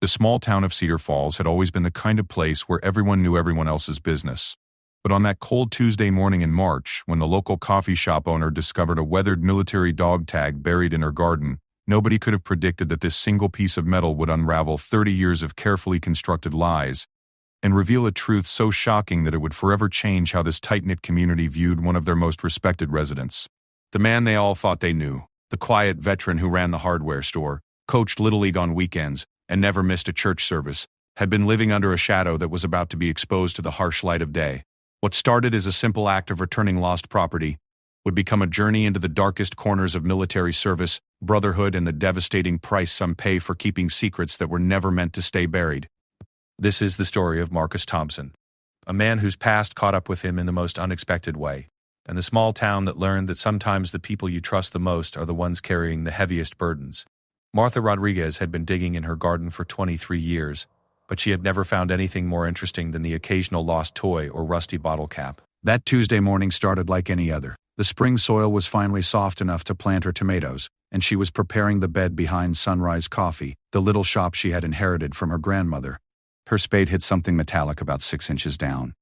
The small town of Cedar Falls had always been the kind of place where everyone knew everyone else's business. But on that cold Tuesday morning in March, when the local coffee shop owner discovered a weathered military dog tag buried in her garden, nobody could have predicted that this single piece of metal would unravel 30 years of carefully constructed lies and reveal a truth so shocking that it would forever change how this tight-knit community viewed one of their most respected residents. The man they all thought they knew, the quiet veteran who ran the hardware store, coached Little League on weekends, and never missed a church service, had been living under a shadow that was about to be exposed to the harsh light of day. What started as a simple act of returning lost property would become a journey into the darkest corners of military service, brotherhood, and the devastating price some pay for keeping secrets that were never meant to stay buried. This is the story of Marcus Thompson, a man whose past caught up with him in the most unexpected way, and the small town that learned that sometimes the people you trust the most are the ones carrying the heaviest burdens. Martha Rodriguez had been digging in her garden for 23 years, but she had never found anything more interesting than the occasional lost toy or rusty bottle cap. That Tuesday morning started like any other. The spring soil was finally soft enough to plant her tomatoes, and she was preparing the bed behind Sunrise Coffee, the little shop she had inherited from her grandmother. Her spade hit something metallic about 6 inches down.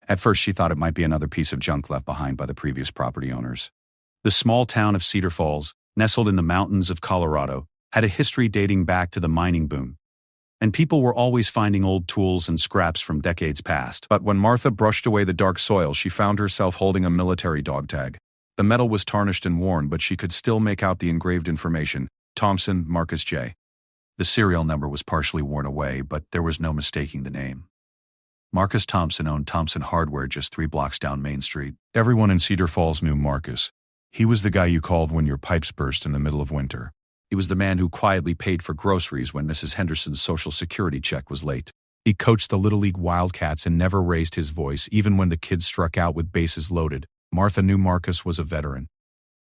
At first she thought it might be another piece of junk left behind by the previous property owners. The small town of Cedar Falls, nestled in the mountains of Colorado, had a history dating back to the mining boom, and people were always finding old tools and scraps from decades past. But when Martha brushed away the dark soil, she found herself holding a military dog tag. The metal was tarnished and worn, but she could still make out the engraved information: Thompson, Marcus J. The serial number was partially worn away, but there was no mistaking the name. Marcus Thompson owned Thompson Hardware just 3 blocks down Main Street. Everyone in Cedar Falls knew Marcus. He was the guy you called when your pipes burst in the middle of winter. He was the man who quietly paid for groceries when Mrs. Henderson's Social Security check was late. He coached the Little League Wildcats and never raised his voice, even when the kids struck out with bases loaded. Martha knew Marcus was a veteran.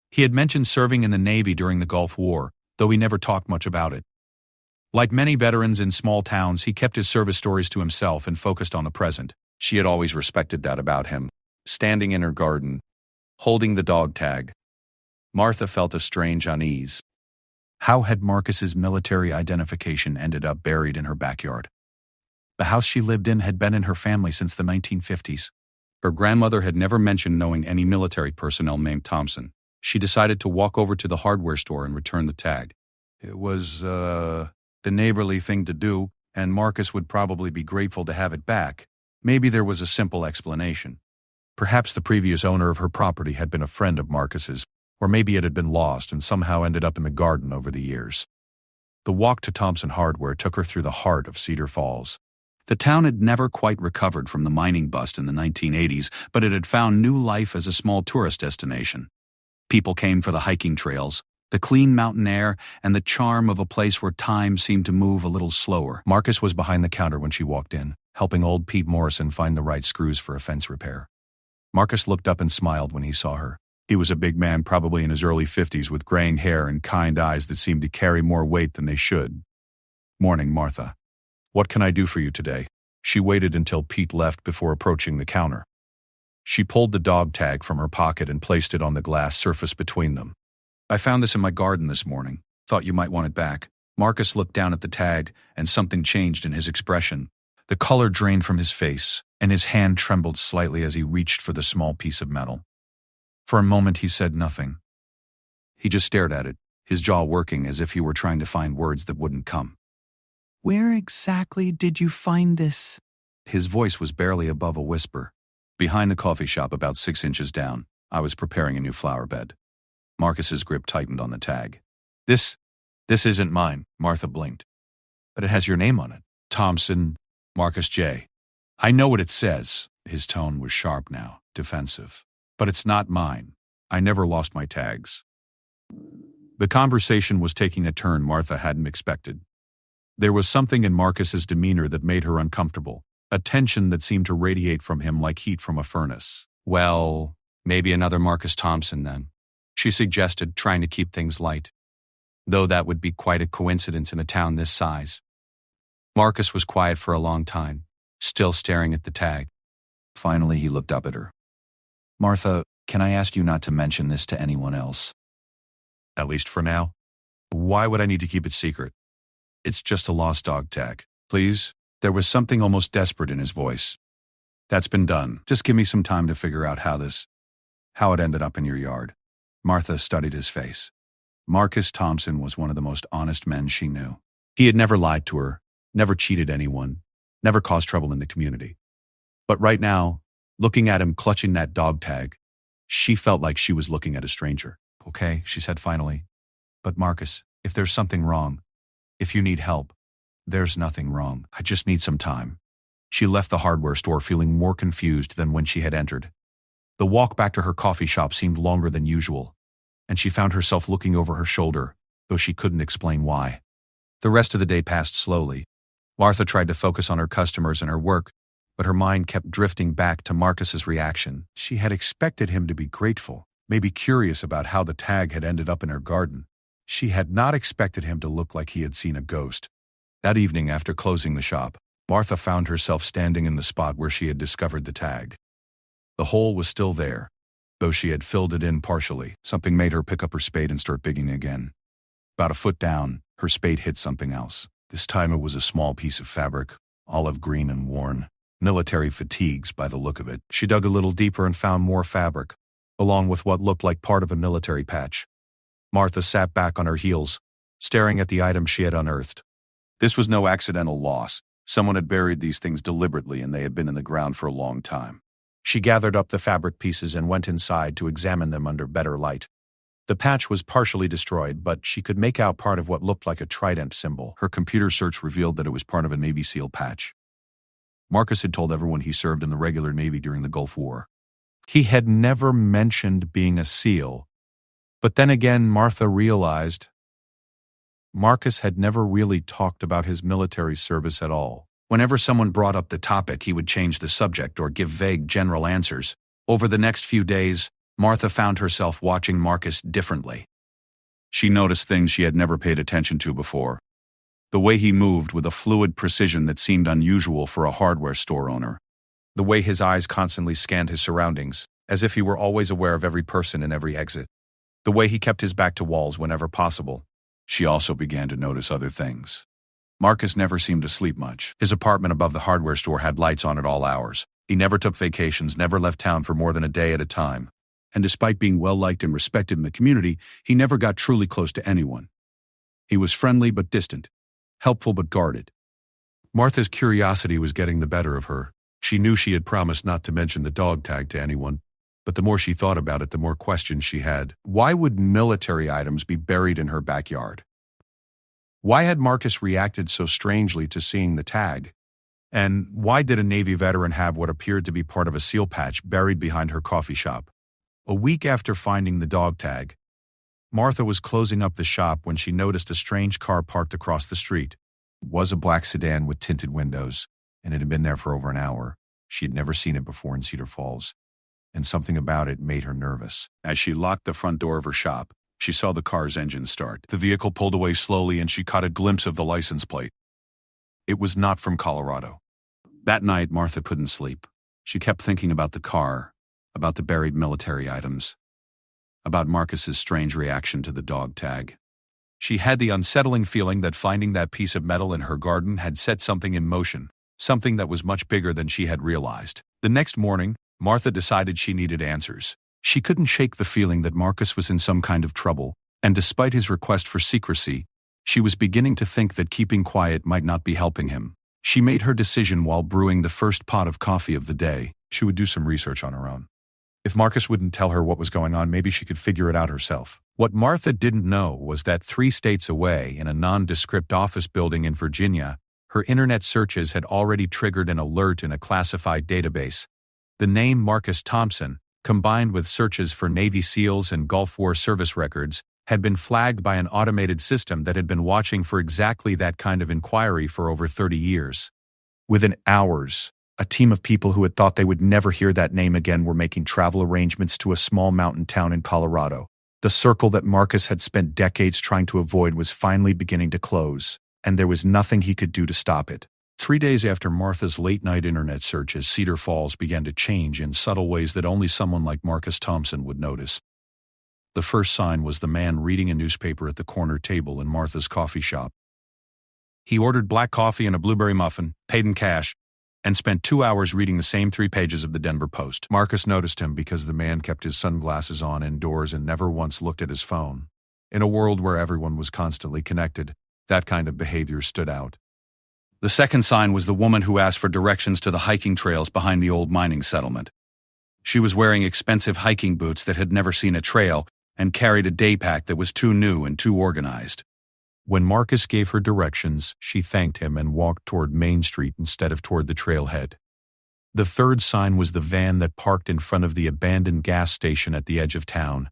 He had mentioned serving in the Navy during the Gulf War, though he never talked much about it. Like many veterans in small towns, he kept his service stories to himself and focused on the present. She had always respected that about him. Standing in her garden, holding the dog tag, Martha felt a strange unease. How had Marcus's military identification ended up buried in her backyard? The house she lived in had been in her family since the 1950s. Her grandmother had never mentioned knowing any military personnel named Thompson. She decided to walk over to the hardware store and return the tag. It was, the neighborly thing to do, and Marcus would probably be grateful to have it back. Maybe there was a simple explanation. Perhaps the previous owner of her property had been a friend of Marcus's, or maybe it had been lost and somehow ended up in the garden over the years. The walk to Thompson Hardware took her through the heart of Cedar Falls. The town had never quite recovered from the mining bust in the 1980s, but it had found new life as a small tourist destination. People came for the hiking trails, the clean mountain air, and the charm of a place where time seemed to move a little slower. Marcus was behind the counter when she walked in, helping old Pete Morrison find the right screws for a fence repair. Marcus looked up and smiled when he saw her. He was a big man, probably in his early 50s, with graying hair and kind eyes that seemed to carry more weight than they should. "Morning, Martha. What can I do for you today?" She waited until Pete left before approaching the counter. She pulled the dog tag from her pocket and placed it on the glass surface between them. "I found this in my garden this morning. Thought you might want it back." Marcus looked down at the tag, and something changed in his expression. The color drained from his face, and his hand trembled slightly as he reached for the small piece of metal. For a moment he said nothing. He just stared at it, his jaw working as if he were trying to find words that wouldn't come. "Where exactly did you find this?" His voice was barely above a whisper. "Behind the coffee shop about 6 inches down. I was preparing a new flower bed." Marcus's grip tightened on the tag. This isn't mine," Martha blinked. "But it has your name on it. Thompson, Marcus J. I know what it says." His tone was sharp now, defensive. "But it's not mine. I never lost my tags." The conversation was taking a turn Martha hadn't expected. There was something in Marcus's demeanor that made her uncomfortable, a tension that seemed to radiate from him like heat from a furnace. "Well, maybe another Marcus Thompson then," she suggested, trying to keep things light. Though that would be quite a coincidence in a town this size. Marcus was quiet for a long time, still staring at the tag. Finally, he looked up at her. "Martha, can I ask you not to mention this to anyone else?" "At least for now. Why would I need to keep it secret?" It's just a lost dog tag. Please? There was something almost desperate in his voice. That's been done. Just give me some time to figure out how it ended up in your yard. Martha studied his face. Marcus Thompson was one of the most honest men she knew. He had never lied to her, never cheated anyone, never caused trouble in the community. But right now, looking at him clutching that dog tag, she felt like she was looking at a stranger. Okay, she said finally. But Marcus, if there's something wrong, if you need help, there's nothing wrong. I just need some time. She left the hardware store feeling more confused than when she had entered. The walk back to her coffee shop seemed longer than usual, and she found herself looking over her shoulder, though she couldn't explain why. The rest of the day passed slowly. Martha tried to focus on her customers and her work, but her mind kept drifting back to Marcus's reaction. She had expected him to be grateful, maybe curious about how the tag had ended up in her garden. She had not expected him to look like he had seen a ghost. That evening, after closing the shop, Martha found herself standing in the spot where she had discovered the tag. The hole was still there, though she had filled it in partially. Something made her pick up her spade and start digging again. About a foot down, her spade hit something else. This time it was a small piece of fabric, olive green and worn. Military fatigues by the look of it. She dug a little deeper and found more fabric, along with what looked like part of a military patch. Martha sat back on her heels, staring at the item she had unearthed. This was no accidental loss. Someone had buried these things deliberately and they had been in the ground for a long time. She gathered up the fabric pieces and went inside to examine them under better light. The patch was partially destroyed, but she could make out part of what looked like a trident symbol. Her computer search revealed that it was part of a Navy SEAL patch. Marcus had told everyone he served in the regular Navy during the Gulf War. He had never mentioned being a SEAL, but then again Martha realized Marcus had never really talked about his military service at all. Whenever someone brought up the topic, he would change the subject or give vague general answers. Over the next few days, Martha found herself watching Marcus differently. She noticed things she had never paid attention to before. The way he moved with a fluid precision that seemed unusual for a hardware store owner. The way his eyes constantly scanned his surroundings, as if he were always aware of every person and every exit. The way he kept his back to walls whenever possible. She also began to notice other things. Marcus never seemed to sleep much. His apartment above the hardware store had lights on at all hours. He never took vacations, never left town for more than a day at a time. And despite being well-liked and respected in the community, he never got truly close to anyone. He was friendly but distant, helpful but guarded. Martha's curiosity was getting the better of her. She knew she had promised not to mention the dog tag to anyone, but the more she thought about it, the more questions she had. Why would military items be buried in her backyard? Why had Marcus reacted so strangely to seeing the tag? And why did a Navy veteran have what appeared to be part of a SEAL patch buried behind her coffee shop? A week after finding the dog tag, Martha was closing up the shop when she noticed a strange car parked across the street. It was a black sedan with tinted windows, and it had been there for over an hour. She had never seen it before in Cedar Falls, and something about it made her nervous. As she locked the front door of her shop, she saw the car's engine start. The vehicle pulled away slowly and she caught a glimpse of the license plate. It was not from Colorado. That night, Martha couldn't sleep. She kept thinking about the car, about the buried military items, about Marcus's strange reaction to the dog tag. She had the unsettling feeling that finding that piece of metal in her garden had set something in motion, something that was much bigger than she had realized. The next morning, Martha decided she needed answers. She couldn't shake the feeling that Marcus was in some kind of trouble, and despite his request for secrecy, she was beginning to think that keeping quiet might not be helping him. She made her decision while brewing the first pot of coffee of the day. She would do some research on her own. If Marcus wouldn't tell her what was going on, maybe she could figure it out herself. What Martha didn't know was that 3 states away in a nondescript office building in Virginia, her internet searches had already triggered an alert in a classified database. The name Marcus Thompson, combined with searches for Navy SEALs and Gulf War service records, had been flagged by an automated system that had been watching for exactly that kind of inquiry for over 30 years. Within hours, a team of people who had thought they would never hear that name again were making travel arrangements to a small mountain town in Colorado. The circle that Marcus had spent decades trying to avoid was finally beginning to close, and there was nothing he could do to stop it. 3 days after Martha's late-night internet searches, Cedar Falls began to change in subtle ways that only someone like Marcus Thompson would notice. The first sign was the man reading a newspaper at the corner table in Martha's coffee shop. He ordered black coffee and a blueberry muffin, paid in cash, and spent 2 hours reading the same 3 pages of the Denver Post. Marcus noticed him because the man kept his sunglasses on indoors and never once looked at his phone. In a world where everyone was constantly connected, that kind of behavior stood out. The second sign was the woman who asked for directions to the hiking trails behind the old mining settlement. She was wearing expensive hiking boots that had never seen a trail and carried a day pack that was too new and too organized. When Marcus gave her directions, she thanked him and walked toward Main Street instead of toward the trailhead. The third sign was the van that parked in front of the abandoned gas station at the edge of town.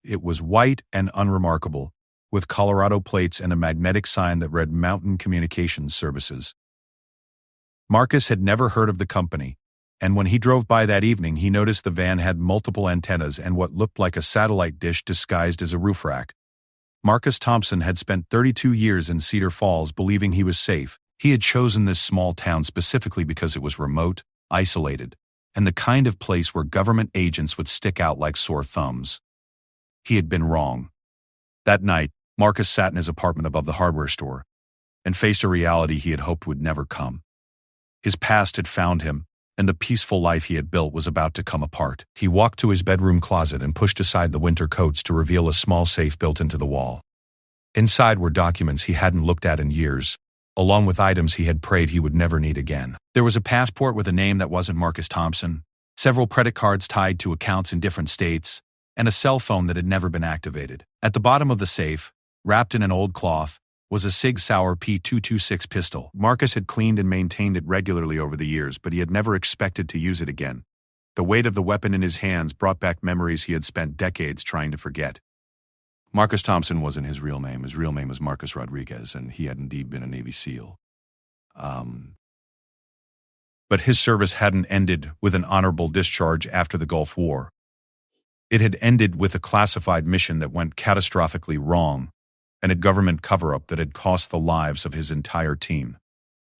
It was white and unremarkable, with Colorado plates and a magnetic sign that read Mountain Communications Services. Marcus had never heard of the company, and when he drove by that evening, he noticed the van had multiple antennas and what looked like a satellite dish disguised as a roof rack. Marcus Thompson had spent 32 years in Cedar Falls believing he was safe. He had chosen this small town specifically because it was remote, isolated, and the kind of place where government agents would stick out like sore thumbs. He had been wrong. That night, Marcus sat in his apartment above the hardware store and faced a reality he had hoped would never come. His past had found him, and the peaceful life he had built was about to come apart. He walked to his bedroom closet and pushed aside the winter coats to reveal a small safe built into the wall. Inside were documents he hadn't looked at in years, along with items he had prayed he would never need again. There was a passport with a name that wasn't Marcus Thompson, several credit cards tied to accounts in different states, and a cell phone that had never been activated. At the bottom of the safe, wrapped in an old cloth, was a Sig Sauer P226 pistol. Marcus had cleaned and maintained it regularly over the years, but he had never expected to use it again. The weight of the weapon in his hands brought back memories he had spent decades trying to forget. Marcus Thompson wasn't his real name. His real name was Marcus Rodriguez, and he had indeed been a Navy SEAL. But his service hadn't ended with an honorable discharge after the Gulf War. It had ended with a classified mission that went catastrophically wrong, and a government cover-up that had cost the lives of his entire team.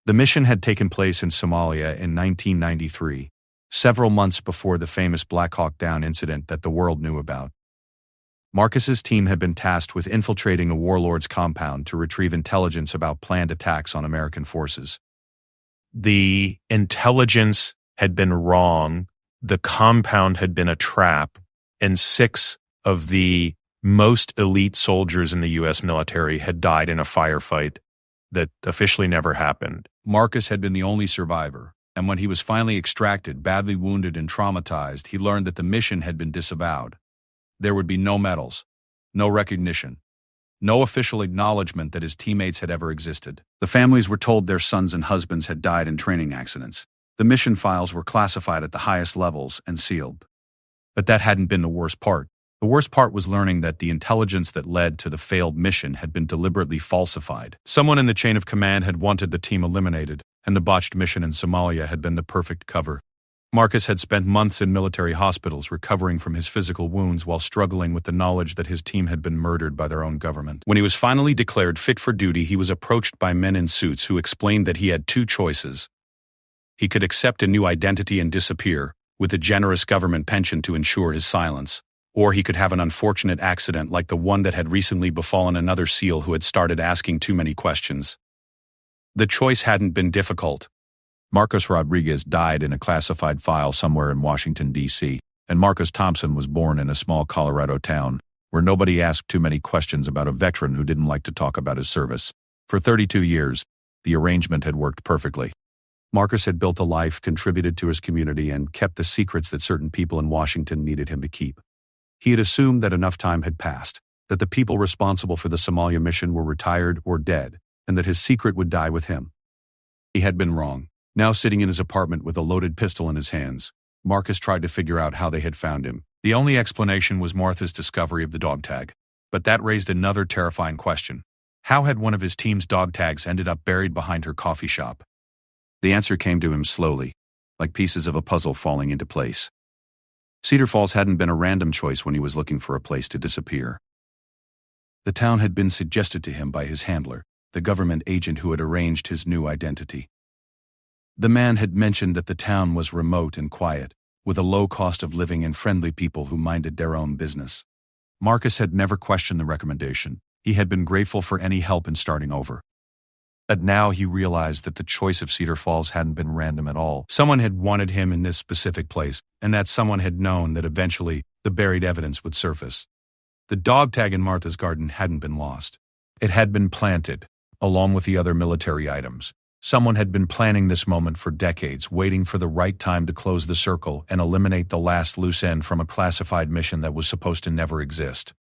The mission had taken place in Somalia in 1993, several months before the famous Black Hawk Down incident that the world knew about. Marcus's team had been tasked with infiltrating a warlord's compound to retrieve intelligence about planned attacks on American forces. The intelligence had been wrong, the compound had been a trap, and 6 of the most elite soldiers in the U.S. military had died in a firefight that officially never happened. Marcus had been the only survivor, and when he was finally extracted, badly wounded and traumatized, he learned that the mission had been disavowed. There would be no medals, no recognition, no official acknowledgement that his teammates had ever existed. The families were told their sons and husbands had died in training accidents. The mission files were classified at the highest levels and sealed. But that hadn't been the worst part. The worst part was learning that the intelligence that led to the failed mission had been deliberately falsified. Someone in the chain of command had wanted the team eliminated, and the botched mission in Somalia had been the perfect cover. Marcus had spent months in military hospitals recovering from his physical wounds while struggling with the knowledge that his team had been murdered by their own government. When he was finally declared fit for duty, he was approached by men in suits who explained that he had 2 choices. He could accept a new identity and disappear, with a generous government pension to ensure his silence, or he could have an unfortunate accident like the one that had recently befallen another SEAL who had started asking too many questions. The choice hadn't been difficult. Marcus Rodriguez died in a classified file somewhere in Washington, D.C., and Marcus Thompson was born in a small Colorado town where nobody asked too many questions about a veteran who didn't like to talk about his service. For 32 years, the arrangement had worked perfectly. Marcus had built a life, contributed to his community, and kept the secrets that certain people in Washington needed him to keep. He had assumed that enough time had passed, that the people responsible for the Somalia mission were retired or dead, and that his secret would die with him. He had been wrong. Now sitting in his apartment with a loaded pistol in his hands, Marcus tried to figure out how they had found him. The only explanation was Martha's discovery of the dog tag. But that raised another terrifying question. How had one of his team's dog tags ended up buried behind her coffee shop? The answer came to him slowly, like pieces of a puzzle falling into place. Cedar Falls hadn't been a random choice when he was looking for a place to disappear. The town had been suggested to him by his handler, the government agent who had arranged his new identity. The man had mentioned that the town was remote and quiet, with a low cost of living and friendly people who minded their own business. Marcus had never questioned the recommendation. He had been grateful for any help in starting over. But now he realized that the choice of Cedar Falls hadn't been random at all. Someone had wanted him in this specific place, and that someone had known that eventually the buried evidence would surface. The dog tag in Martha's garden hadn't been lost. It had been planted, along with the other military items. Someone had been planning this moment for decades, waiting for the right time to close the circle and eliminate the last loose end from a classified mission that was supposed to never exist.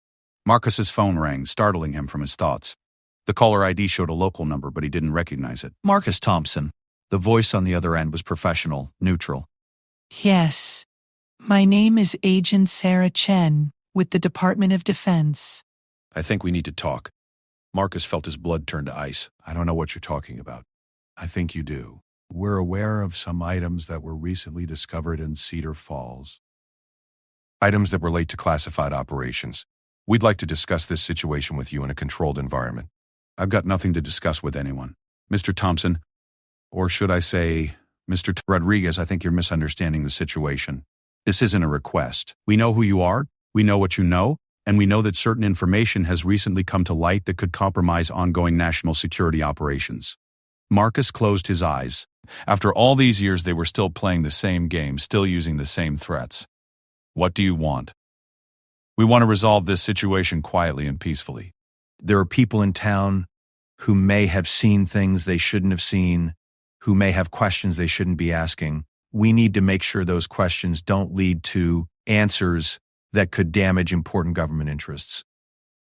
Marcus's phone rang, startling him from his thoughts. The caller ID showed a local number, but he didn't recognize it. Marcus Thompson. The voice on the other end was professional, neutral. Yes. My name is Agent Sarah Chen with the Department of Defense. I think we need to talk. Marcus felt his blood turn to ice. I don't know what you're talking about. I think you do. We're aware of some items that were recently discovered in Cedar Falls. Items that relate to classified operations. We'd like to discuss this situation with you in a controlled environment. I've got nothing to discuss with anyone. Mr. Thompson, or should I say, Mr. Rodriguez, I think you're misunderstanding the situation. This isn't a request. We know who you are, we know what you know, and we know that certain information has recently come to light that could compromise ongoing national security operations. Marcus closed his eyes. After all these years, they were still playing the same game, still using the same threats. What do you want? We want to resolve this situation quietly and peacefully. There are people in town who may have seen things they shouldn't have seen, who may have questions they shouldn't be asking. We need to make sure those questions don't lead to answers that could damage important government interests.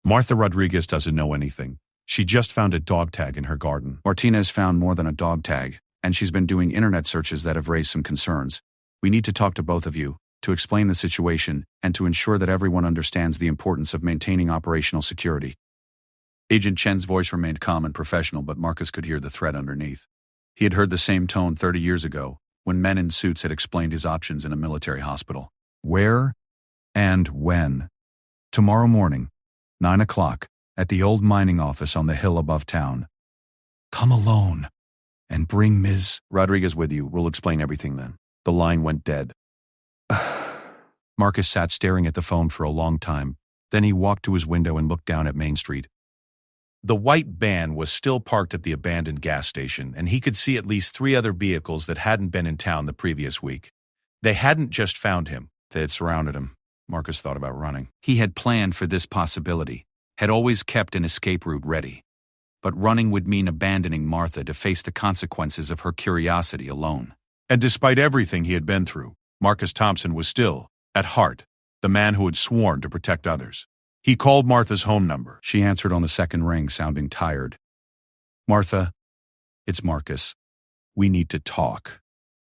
Martha Rodriguez doesn't know anything. She just found a dog tag in her garden. Martinez found more than a dog tag, and she's been doing internet searches that have raised some concerns. We need to talk to both of you to explain the situation and to ensure that everyone understands the importance of maintaining operational security. Agent Chen's voice remained calm and professional, but Marcus could hear the threat underneath. He had heard the same tone 30 years ago, when men in suits had explained his options in a military hospital. Where and when? Tomorrow morning, 9 o'clock, at the old mining office on the hill above town. Come alone, and bring Ms. Rodriguez with you. We'll explain everything then. The line went dead. Marcus sat staring at the phone for a long time. Then he walked to his window and looked down at Main Street. The white van was still parked at the abandoned gas station, and he could see at least 3 other vehicles that hadn't been in town the previous week. They hadn't just found him. They had surrounded him. Marcus thought about running. He had planned for this possibility, had always kept an escape route ready. But running would mean abandoning Martha to face the consequences of her curiosity alone. And despite everything he had been through, Marcus Thompson was still, at heart, the man who had sworn to protect others. He called Martha's home number. She answered on the second ring, sounding tired. Martha, it's Marcus. We need to talk.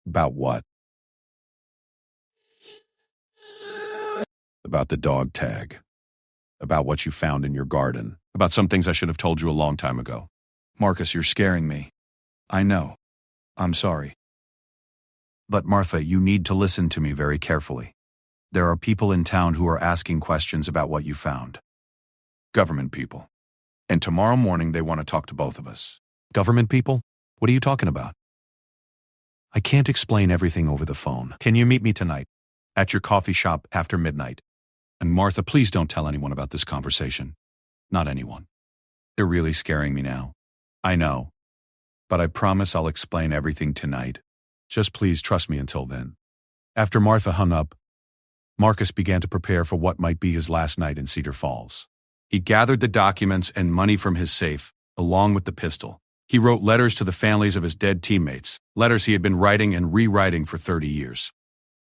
About what? About the dog tag. About what you found in your garden. About some things I should have told you a long time ago. Marcus, you're scaring me. I know. I'm sorry. But Martha, you need to listen to me very carefully. There are people in town who are asking questions about what you found. Government people. And tomorrow morning they want to talk to both of us. Government people? What are you talking about? I can't explain everything over the phone. Can you meet me tonight? At your coffee shop after midnight? And Martha, please don't tell anyone about this conversation. Not anyone. They're really scaring me now. I know. But I promise I'll explain everything tonight. Just please trust me until then. After Martha hung up, Marcus began to prepare for what might be his last night in Cedar Falls. He gathered the documents and money from his safe, along with the pistol. He wrote letters to the families of his dead teammates, letters he had been writing and rewriting for 30 years,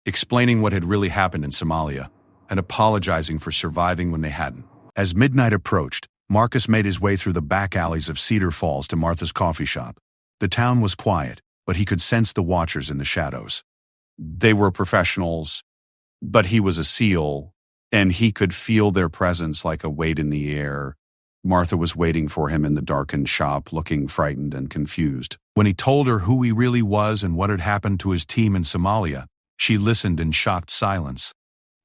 explaining what had really happened in Somalia and apologizing for surviving when they hadn't. As midnight approached, Marcus made his way through the back alleys of Cedar Falls to Martha's coffee shop. The town was quiet, but he could sense the watchers in the shadows. They were professionals, but he was a SEAL, and he could feel their presence like a weight in the air. Martha was waiting for him in the darkened shop, looking frightened and confused. When he told her who he really was and what had happened to his team in Somalia, she listened in shocked silence.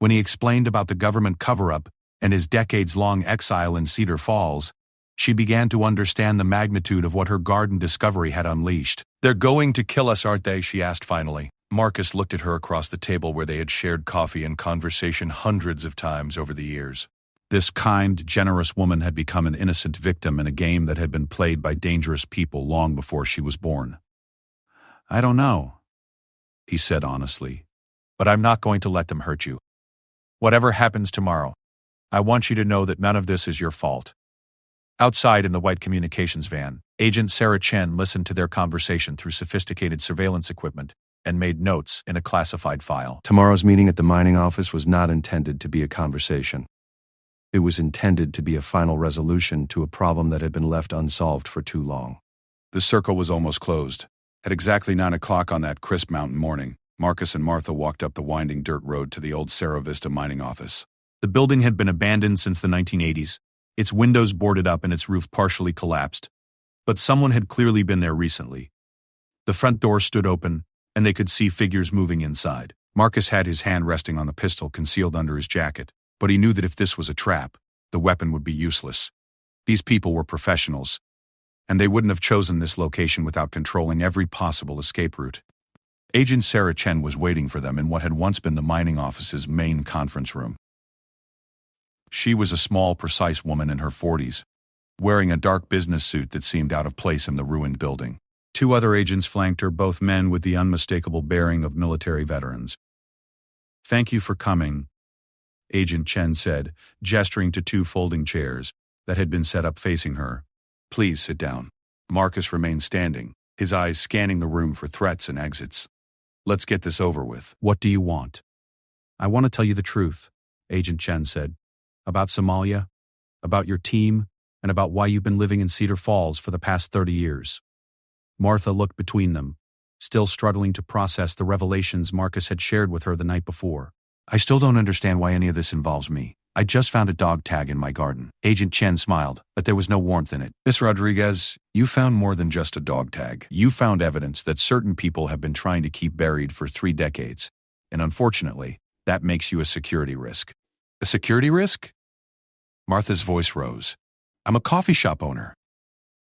When he explained about the government cover-up and his decades-long exile in Cedar Falls, she began to understand the magnitude of what her garden discovery had unleashed. "They're going to kill us, aren't they?" she asked finally. Marcus looked at her across the table where they had shared coffee and conversation hundreds of times over the years. This kind, generous woman had become an innocent victim in a game that had been played by dangerous people long before she was born. "I don't know," he said honestly, "but I'm not going to let them hurt you. Whatever happens tomorrow, I want you to know that none of this is your fault." Outside in the white communications van, Agent Sarah Chen listened to their conversation through sophisticated surveillance equipment and made notes in a classified file. Tomorrow's meeting at the mining office was not intended to be a conversation. It was intended to be a final resolution to a problem that had been left unsolved for too long. The circle was almost closed. At exactly 9 o'clock on that crisp mountain morning, Marcus and Martha walked up the winding dirt road to the old Cerro Vista mining office. The building had been abandoned since the 1980s, its windows boarded up and its roof partially collapsed. But someone had clearly been there recently. The front door stood open, and they could see figures moving inside. Marcus had his hand resting on the pistol concealed under his jacket, but he knew that if this was a trap, the weapon would be useless. These people were professionals, and they wouldn't have chosen this location without controlling every possible escape route. Agent Sarah Chen was waiting for them in what had once been the mining office's main conference room. She was a small, precise woman in her 40s, wearing a dark business suit that seemed out of place in the ruined building. 2 other agents flanked her, both men with the unmistakable bearing of military veterans. "Thank you for coming," Agent Chen said, gesturing to 2 folding chairs that had been set up facing her. "Please sit down." Marcus remained standing, his eyes scanning the room for threats and exits. "Let's get this over with. What do you want?" "I want to tell you the truth," Agent Chen said. "About Somalia, about your team, and about why you've been living in Cedar Falls for the past 30 years. Martha looked between them, still struggling to process the revelations Marcus had shared with her the night before. "I still don't understand why any of this involves me. I just found a dog tag in my garden." Agent Chen smiled, but there was no warmth in it. "Miss Rodriguez, you found more than just a dog tag. You found evidence that certain people have been trying to keep buried for 3 decades, and unfortunately, that makes you a security risk." "A security risk?" Martha's voice rose. "I'm a coffee shop owner.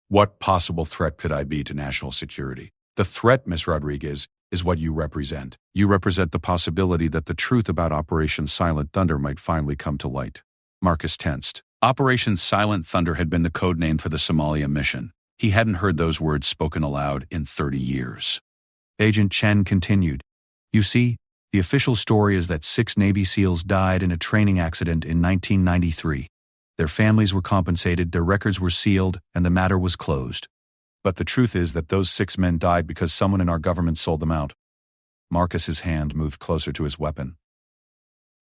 What possible threat could I be to national security? The threat, Miss Rodriguez, is what you represent. You represent the possibility that the truth about Operation Silent Thunder might finally come to light." Marcus tensed. Operation Silent Thunder had been the code name for the Somalia mission. He hadn't heard those words spoken aloud in 30 years. Agent Chen continued. "You see, the official story is that 6 Navy SEALs died in a training accident in 1993. Their families were compensated, their records were sealed, and the matter was closed. But the truth is that those 6 men died because someone in our government sold them out." Marcus's hand moved closer to his weapon.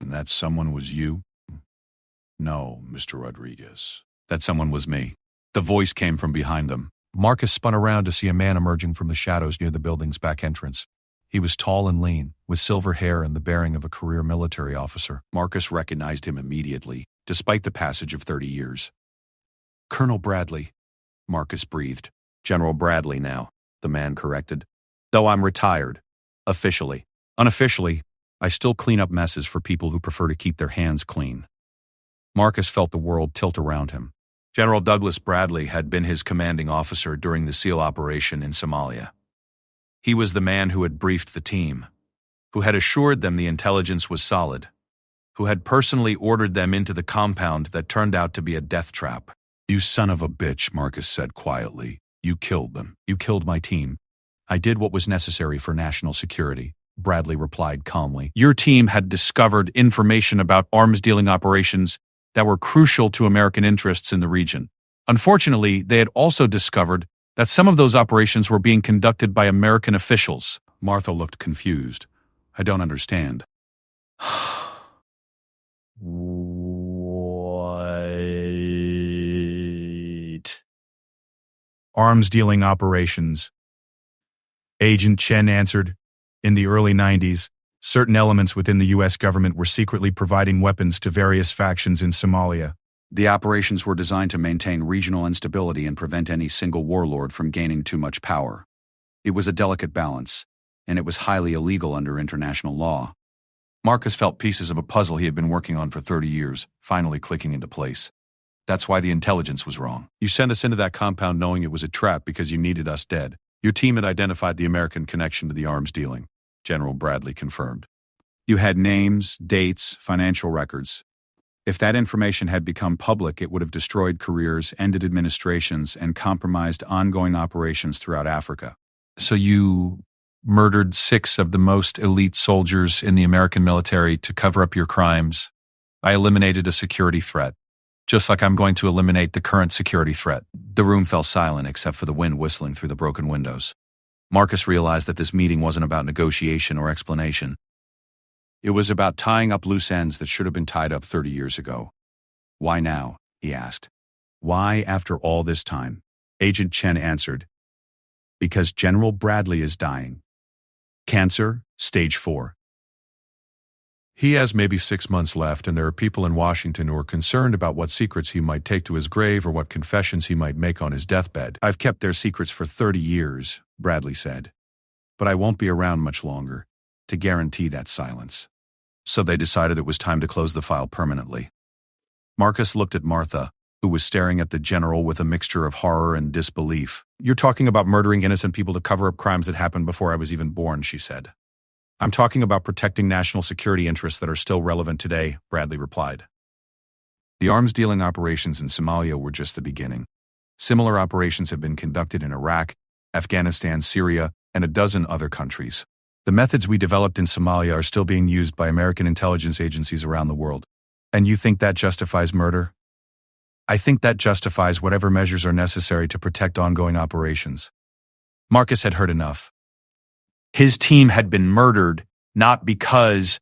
"And that someone was you?" "No, Mr. Rodriguez. That someone was me." The voice came from behind them. Marcus spun around to see a man emerging from the shadows near the building's back entrance. He was tall and lean, with silver hair and the bearing of a career military officer. Marcus recognized him immediately, despite the passage of 30 years. "Colonel Bradley," Marcus breathed. "General Bradley now," the man corrected. "Though I'm retired. Officially. Unofficially, I still clean up messes for people who prefer to keep their hands clean." Marcus felt the world tilt around him. General Douglas Bradley had been his commanding officer during the SEAL operation in Somalia. He was the man who had briefed the team, who had assured them the intelligence was solid, who had personally ordered them into the compound that turned out to be a death trap. "You son of a bitch," Marcus said quietly. "You killed them. You killed my team." "I did what was necessary for national security," Bradley replied calmly. "Your team had discovered information about arms-dealing operations that were crucial to American interests in the region. Unfortunately, they had also discovered that some of those operations were being conducted by American officials." Martha looked confused. "I don't understand." "What?" "Arms-dealing operations," Agent Chen answered. "In the early 90s, certain elements within the U.S. government were secretly providing weapons to various factions in Somalia. The operations were designed to maintain regional instability and prevent any single warlord from gaining too much power. It was a delicate balance, and it was highly illegal under international law." Marcus felt pieces of a puzzle he had been working on for 30 years, finally clicking into place. "That's why the intelligence was wrong. You sent us into that compound knowing it was a trap because you needed us dead. Your team had identified the American connection to the arms dealing," General Bradley confirmed. "You had names, dates, financial records. If that information had become public, it would have destroyed careers, ended administrations, and compromised ongoing operations throughout Africa. So you murdered 6 of the most elite soldiers in the American military to cover up your crimes. I eliminated a security threat, just like I'm going to eliminate the current security threat. The room fell silent except for the wind whistling through the broken windows. Marcus realized that this meeting wasn't about negotiation or explanation. It was about tying up loose ends that should have been tied up 30 years ago. Why now? He asked. Why after all this time? Agent Chen answered. Because General Bradley is dying. Cancer, stage 4. He has maybe 6 months left, and there are people in Washington who are concerned about what secrets he might take to his grave or what confessions he might make on his deathbed. I've kept their secrets for 30 years, Bradley said. But I won't be around much longer to guarantee that silence. So they decided it was time to close the file permanently. Marcus looked at Martha, who was staring at the general with a mixture of horror and disbelief. You're talking about murdering innocent people to cover up crimes that happened before I was even born, she said. I'm talking about protecting national security interests that are still relevant today, Bradley replied. The arms-dealing operations in Somalia were just the beginning. Similar operations have been conducted in Iraq, Afghanistan, Syria, and a dozen other countries. The methods we developed in Somalia are still being used by American intelligence agencies around the world. And you think that justifies murder? I think that justifies whatever measures are necessary to protect ongoing operations. Marcus had heard enough. His team had been murdered not because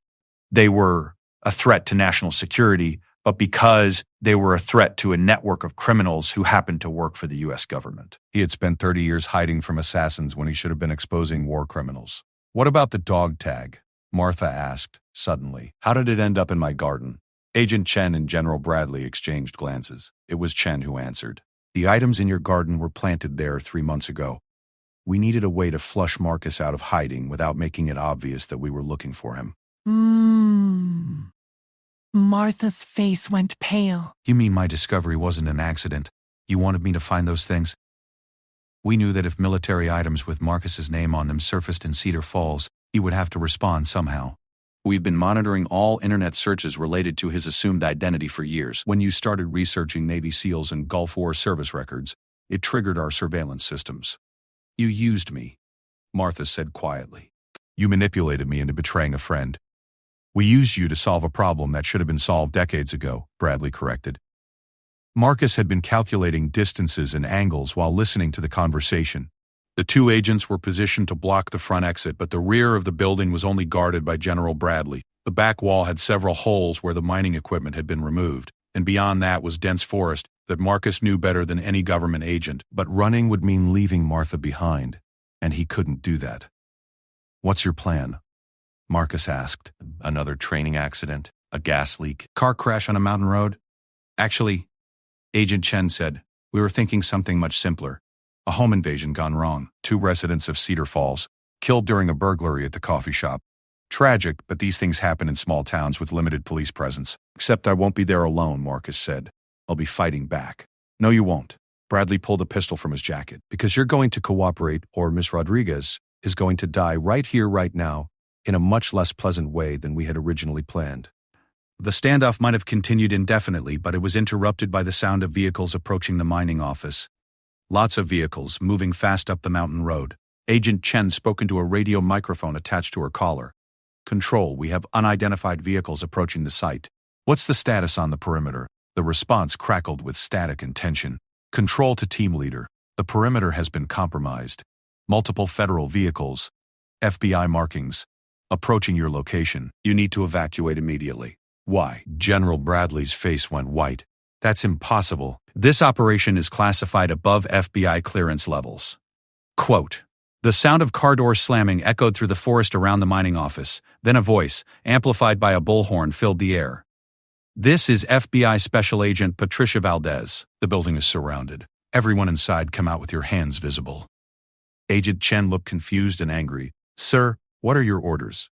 they were a threat to national security, but because they were a threat to a network of criminals who happened to work for the U.S. government. He had spent 30 years hiding from assassins when he should have been exposing war criminals. What about the dog tag? Martha asked, suddenly. How did it end up in my garden? Agent Chen and General Bradley exchanged glances. It was Chen who answered. The items in your garden were planted there 3 months ago. We needed a way to flush Marcus out of hiding without making it obvious that we were looking for him. Martha's face went pale. You mean my discovery wasn't an accident? You wanted me to find those things? We knew that if military items with Marcus's name on them surfaced in Cedar Falls, he would have to respond somehow. We've been monitoring all internet searches related to his assumed identity for years. When you started researching Navy SEALs and Gulf War service records, it triggered our surveillance systems. You used me, Martha said quietly. You manipulated me into betraying a friend. We used you to solve a problem that should have been solved decades ago, Bradley corrected. Marcus had been calculating distances and angles while listening to the conversation. The 2 agents were positioned to block the front exit, but the rear of the building was only guarded by General Bradley. The back wall had several holes where the mining equipment had been removed, and beyond that was dense forest that Marcus knew better than any government agent. But running would mean leaving Martha behind, and he couldn't do that. What's your plan? Marcus asked. Another training accident? A gas leak? Car crash on a mountain road? Actually, Agent Chen said, we were thinking something much simpler. A home invasion gone wrong. 2 residents of Cedar Falls, killed during a burglary at the coffee shop. Tragic, but these things happen in small towns with limited police presence. Except I won't be there alone, Marcus said. I'll be fighting back. No, you won't. Bradley pulled a pistol from his jacket. Because you're going to cooperate, or Miss Rodriguez is going to die right here, right now, in a much less pleasant way than we had originally planned. The standoff might have continued indefinitely, but it was interrupted by the sound of vehicles approaching the mining office. Lots of vehicles moving fast up the mountain road. Agent Chen spoke into a radio microphone attached to her collar. Control, we have unidentified vehicles approaching the site. What's the status on the perimeter? The response crackled with static and tension. Control to team leader. The perimeter has been compromised. Multiple federal vehicles. FBI markings. Approaching your location. You need to evacuate immediately. Why? General Bradley's face went white. That's impossible. This operation is classified above FBI clearance levels. Quote, the sound of car doors slamming echoed through the forest around the mining office. Then a voice, amplified by a bullhorn, filled the air. This is FBI Special Agent Patricia Valdez. The building is surrounded. Everyone inside come out with your hands visible. Agent Chen looked confused and angry. Sir, what are your orders?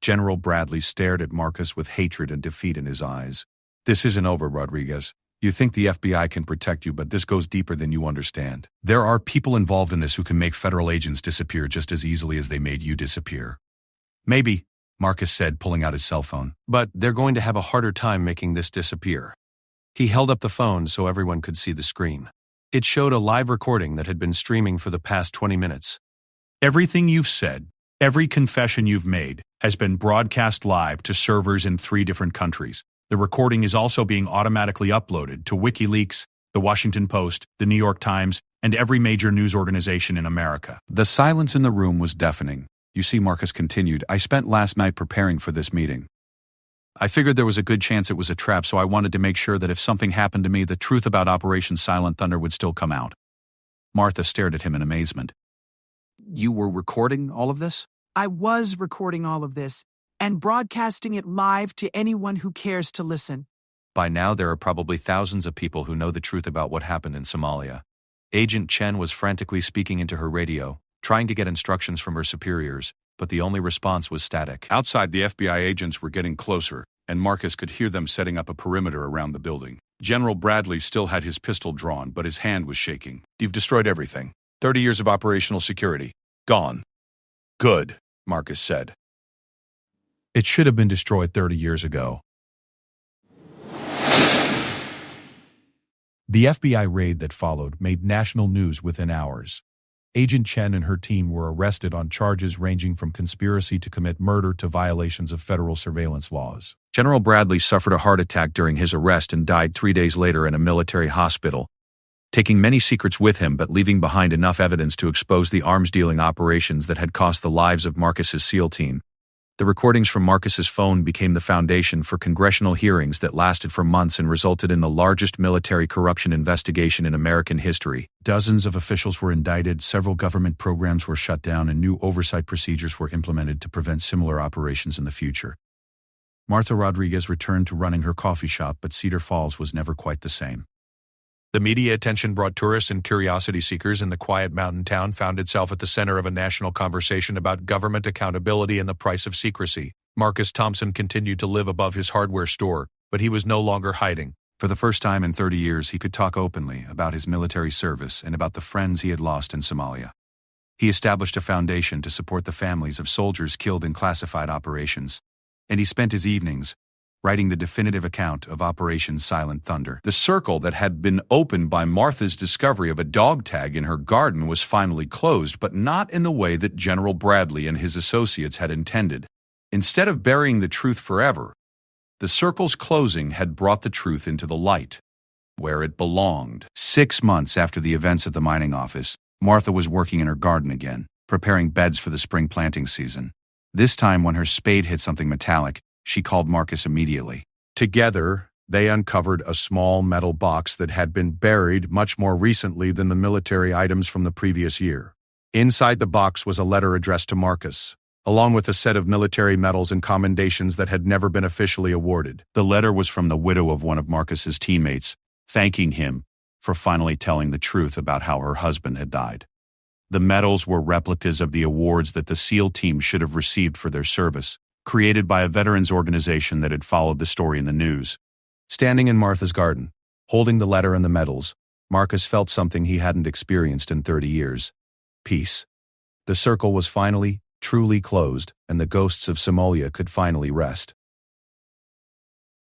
General Bradley stared at Marcus with hatred and defeat in his eyes. This isn't over, Rodriguez. You think the FBI can protect you, but this goes deeper than you understand. There are people involved in this who can make federal agents disappear just as easily as they made you disappear. Maybe, Marcus said, pulling out his cell phone. But they're going to have a harder time making this disappear. He held up the phone so everyone could see the screen. It showed a live recording that had been streaming for the past 20 minutes. Everything you've said, every confession you've made, has been broadcast live to servers in 3 different countries. The recording is also being automatically uploaded to WikiLeaks, The Washington Post, The New York Times, and every major news organization in America. The silence in the room was deafening. You see, Marcus continued, I spent last night preparing for this meeting. I figured there was a good chance it was a trap, so I wanted to make sure that if something happened to me, the truth about Operation Silent Thunder would still come out. Martha stared at him in amazement. You were recording all of this? I was recording all of this and broadcasting it live to anyone who cares to listen. By now, there are probably thousands of people who know the truth about what happened in Somalia. Agent Chen was frantically speaking into her radio, trying to get instructions from her superiors, but the only response was static. Outside, the FBI agents were getting closer, and Marcus could hear them setting up a perimeter around the building. General Bradley still had his pistol drawn, but his hand was shaking. You've destroyed everything. 30 years of operational security. Gone. Good, Marcus said. It should have been destroyed 30 years ago. The FBI raid that followed made national news within hours. Agent Chen and her team were arrested on charges ranging from conspiracy to commit murder to violations of federal surveillance laws. General Bradley suffered a heart attack during his arrest and died 3 days later in a military hospital, taking many secrets with him but leaving behind enough evidence to expose the arms-dealing operations that had cost the lives of Marcus's SEAL team. The recordings from Marcus's phone became the foundation for congressional hearings that lasted for months and resulted in the largest military corruption investigation in American history. Dozens of officials were indicted, several government programs were shut down, and new oversight procedures were implemented to prevent similar operations in the future. Martha Rodriguez returned to running her coffee shop, but Cedar Falls was never quite the same. The media attention brought tourists and curiosity seekers, and the quiet mountain town found itself at the center of a national conversation about government accountability and the price of secrecy. Marcus Thompson continued to live above his hardware store, but he was no longer hiding. For the first time in 30 years, he could talk openly about his military service and about the friends he had lost in Somalia. He established a foundation to support the families of soldiers killed in classified operations, and he spent his evenings writing the definitive account of Operation Silent Thunder. The circle that had been opened by Martha's discovery of a dog tag in her garden was finally closed, but not in the way that General Bradley and his associates had intended. Instead of burying the truth forever, the circle's closing had brought the truth into the light, where it belonged. 6 months after the events at the mining office, Martha was working in her garden again, preparing beds for the spring planting season. This time, when her spade hit something metallic, she called Marcus immediately. Together, they uncovered a small metal box that had been buried much more recently than the military items from the previous year. Inside the box was a letter addressed to Marcus, along with a set of military medals and commendations that had never been officially awarded. The letter was from the widow of one of Marcus's teammates, thanking him for finally telling the truth about how her husband had died. The medals were replicas of the awards that the SEAL team should have received for their service, created by a veterans organization that had followed the story in the news. Standing in Martha's garden, holding the letter and the medals, Marcus felt something he hadn't experienced in 30 years. Peace. The circle was finally, truly closed, and the ghosts of Somalia could finally rest.